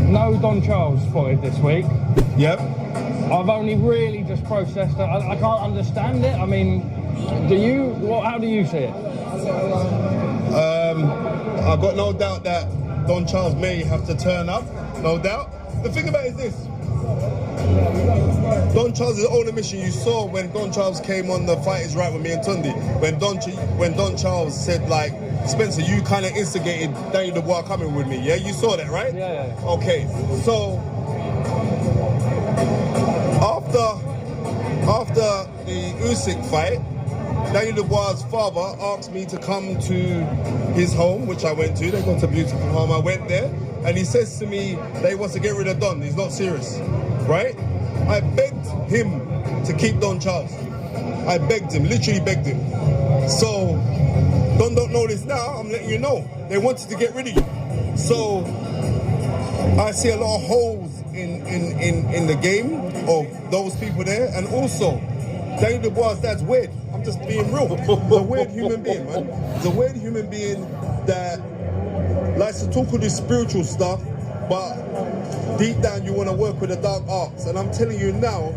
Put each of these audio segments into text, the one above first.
No Don Charles spotted this week. Yep. I've only really just processed it. I can't understand it. I mean, how do you see it? I've got no doubt that Don Charles may have to turn up, no doubt. The thing about it is this. Don Charles' own admission, you saw when Don Charles came on the Fight Is Right with me and Tundi, when Don Charles said, like, Spencer, you kind of instigated Danny Dubois coming with me, yeah? You saw that, right? Yeah. Okay, so after the Usyk fight, Danny Dubois' father asked me to come to his home, which I went to. They got a beautiful home. I went there, and he says to me that he wants to get rid of Don. He's not serious, right? I begged him to keep Don Charles. I begged him, literally begged him. So, Don don't know this now, I'm letting you know. They wanted to get rid of you. So, I see a lot of holes in the game of those people there. And also, Danny Dubois' dad's weird. I'm just being real. He's a weird human being, man. He's a weird human being that likes to talk all this spiritual stuff, but deep down you want to work with the dark arts. And I'm telling you now,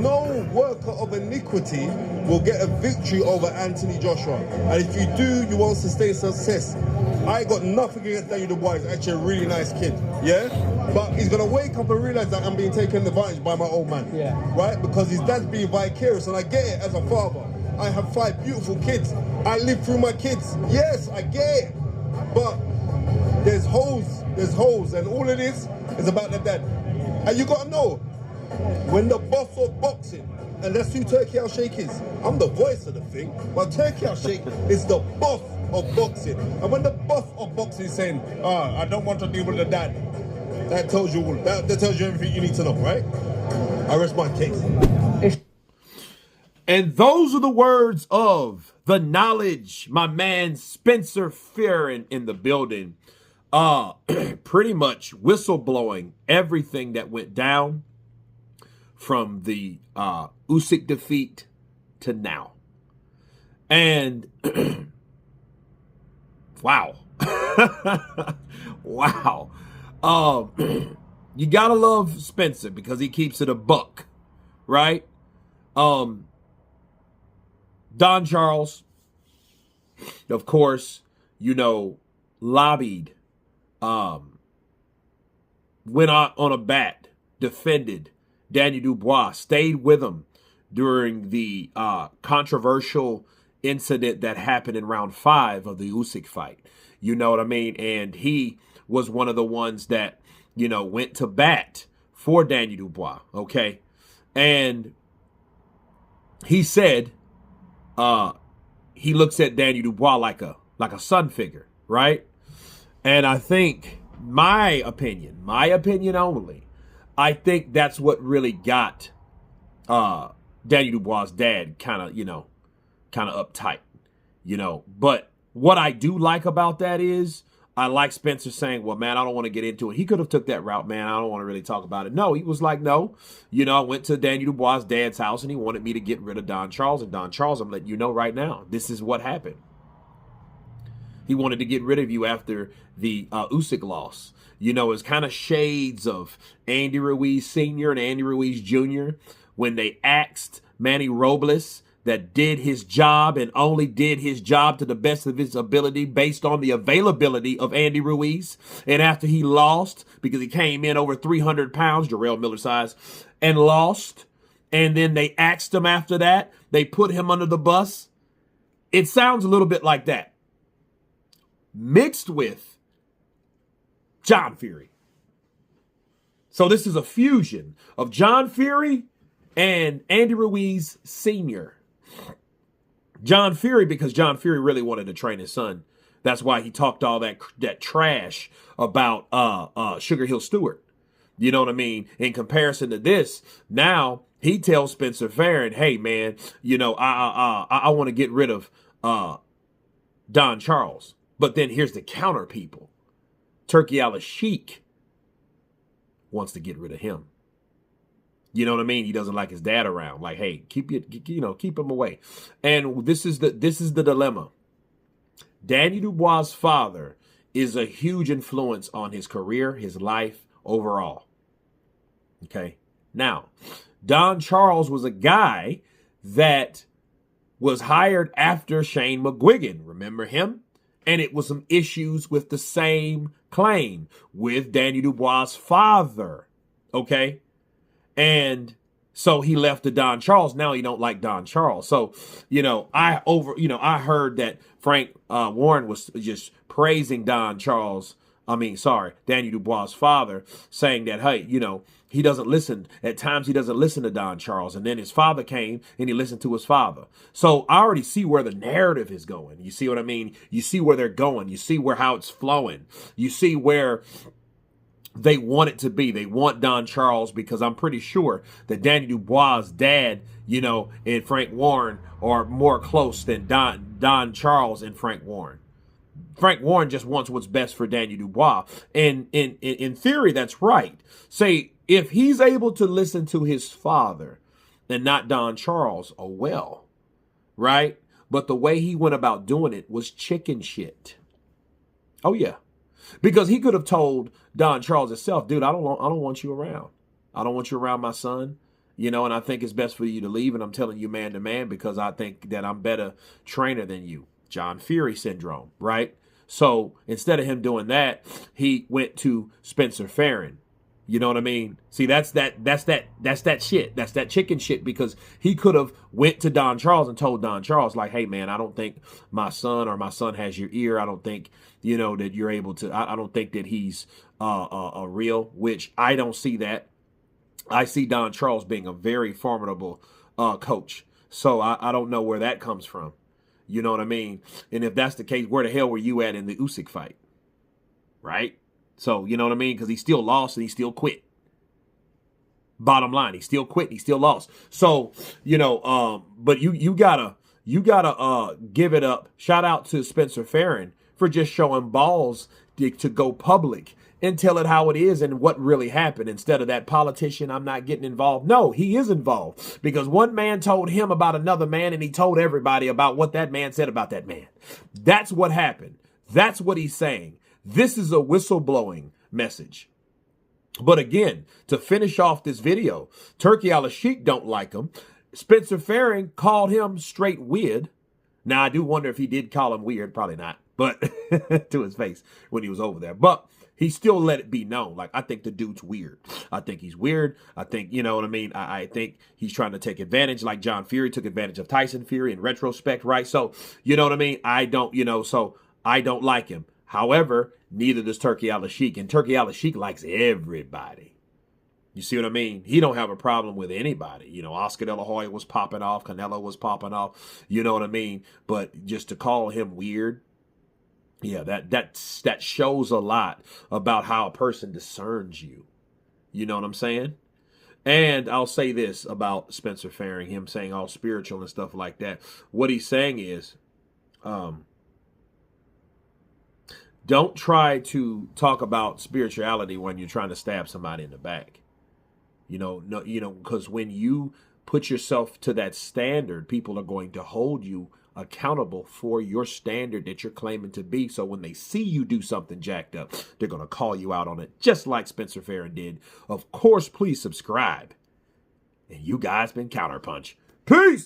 no worker of iniquity will get a victory over Anthony Joshua. And if you do, you won't sustain success. I ain't got nothing against Danny Dubois. He's actually a really nice kid, yeah? But he's going to wake up and realize that I'm being taken advantage by my old man, right? Because his dad's being vicarious, and I get it as a father. I have 5 beautiful kids. I live through my kids. Yes, I get it. But there's holes, and all it is about the dad. And you got to know, when the boss of boxing, and that's who Turkey Al Sheikh is. I'm the voice of the thing, but Turkey Al Sheikh is the boss of boxing. And when the boss of boxing is saying, I don't want to deal with the dad, that tells you all. That tells you everything you need to know, right? I rest my case. And those are the words of the knowledge, my man Spencer Fearon in the building. Pretty much whistleblowing everything that went down from the Usyk defeat to now. And wow. Wow. You gotta love Spencer because he keeps it a buck, right? Don Charles, of course, lobbied, went out on a bat, defended Danny Dubois, stayed with him during the controversial incident that happened in round 5 of the Usyk fight. You know what I mean? And he was one of the ones that, went to bat for Danny Dubois, okay? And he said he looks at Danny Dubois like a son figure, right? And I think my opinion only, I think that's what really got Danny Dubois' dad kind of uptight, But what I do like about that is I like Spencer saying, well, man, I don't want to get into it. He could have took that route, man. I don't want to really talk about it. No, he was like, no. I went to Danny Dubois' dad's house and he wanted me to get rid of Don Charles. And Don Charles, I'm letting you know right now, this is what happened. He wanted to get rid of you after the Usyk loss. It's kind of shades of Andy Ruiz Sr. and Andy Ruiz Jr. when they asked Manny Robles that did his job and only did his job to the best of his ability based on the availability of Andy Ruiz. And after he lost, because he came in over 300 pounds, Jarrell Miller size, and lost, and then they axed him after that, they put him under the bus. It sounds a little bit like that. Mixed with John Fury. So this is a fusion of John Fury and Andy Ruiz Sr. John Fury, because John Fury really wanted to train his son. That's why he talked all that trash about Sugar Hill Stewart. You know what I mean? In comparison to this, now he tells Spencer Fearon, hey, man, I want to get rid of Don Charles. But then here's the counter people. Turkey Al Sheikh wants to get rid of him. You know what I mean? He doesn't like his dad around. Like, hey, keep him away. And this is the dilemma. Danny Dubois' father is a huge influence on his career, his life overall. Okay. Now, Don Charles was a guy that was hired after Shane McGuigan. Remember him? And it was some issues with the same claim with Danny Dubois' father. Okay. And so he left to Don Charles. Now he don't like Don Charles. So, I heard that Frank Warren was just praising Danny Dubois' father, saying that, hey, he doesn't listen. At times he doesn't listen to Don Charles. And then his father came and he listened to his father. So I already see where the narrative is going. You see what I mean? You see where they're going. You see how it's flowing. You see where they want it to be. They want Don Charles because I'm pretty sure that Danny Dubois' dad, and Frank Warren are more close than Don Charles and Frank Warren. Frank Warren just wants what's best for Danny Dubois. And in theory, that's right. Say, if he's able to listen to his father and not Don Charles, oh well, right? But the way he went about doing it was chicken shit. Oh yeah. Because he could have told Don Charles himself, dude, I don't want you around. I don't want you around my son. And I think it's best for you to leave. And I'm telling you man to man because I think that I'm better trainer than you. John Fury syndrome, right? So instead of him doing that, he went to Spencer Fearon. You know what I mean? See, that's that shit. That's that chicken shit, because he could have went to Don Charles and told Don Charles, like, hey man, I don't think my son has your ear. I don't think, that you're able to, I don't think that he's a real, which I don't see that. I see Don Charles being a very formidable coach. So I don't know where that comes from. You know what I mean? And if that's the case, where the hell were you at in the Usyk fight? Right? So, you know what I mean? Because he still lost and he still quit. Bottom line, he still quit. He still lost. So, but you gotta give it up. Shout out to Spencer Fearon for just showing balls to go public and tell it how it is and what really happened, instead of that politician, I'm not getting involved. No, he is involved, because one man told him about another man and he told everybody about what that man said about that man. That's what happened. That's what he's saying. This is a whistleblowing message. But again, to finish off this video, Turkey Al-Sheikh don't like him. Spencer Fearon called him straight weird. Now, I do wonder if he did call him weird. Probably not, but to his face when he was over there. But he still let it be known. Like, I think the dude's weird. I think he's weird. I think, you know what I mean? I think he's trying to take advantage, like John Fury took advantage of Tyson Fury in retrospect, right? So, you know what I mean? So I don't like him. However, neither does Turkey Al-Sheikh. And Turkey Al-Sheikh likes everybody. You see what I mean? He don't have a problem with anybody. Oscar De La Hoya was popping off. Canelo was popping off. You know what I mean? But just to call him weird, yeah, that shows a lot about how a person discerns you. You know what I'm saying? And I'll say this about Spencer Fearon, him saying all spiritual and stuff like that. What he's saying is, don't try to talk about spirituality when you're trying to stab somebody in the back. Because when you put yourself to that standard, people are going to hold you accountable for your standard that you're claiming to be. So when they see you do something jacked up, they're going to call you out on it, just like Spencer Fearon did. Of course, please subscribe. And you guys been Counterpunch. Peace!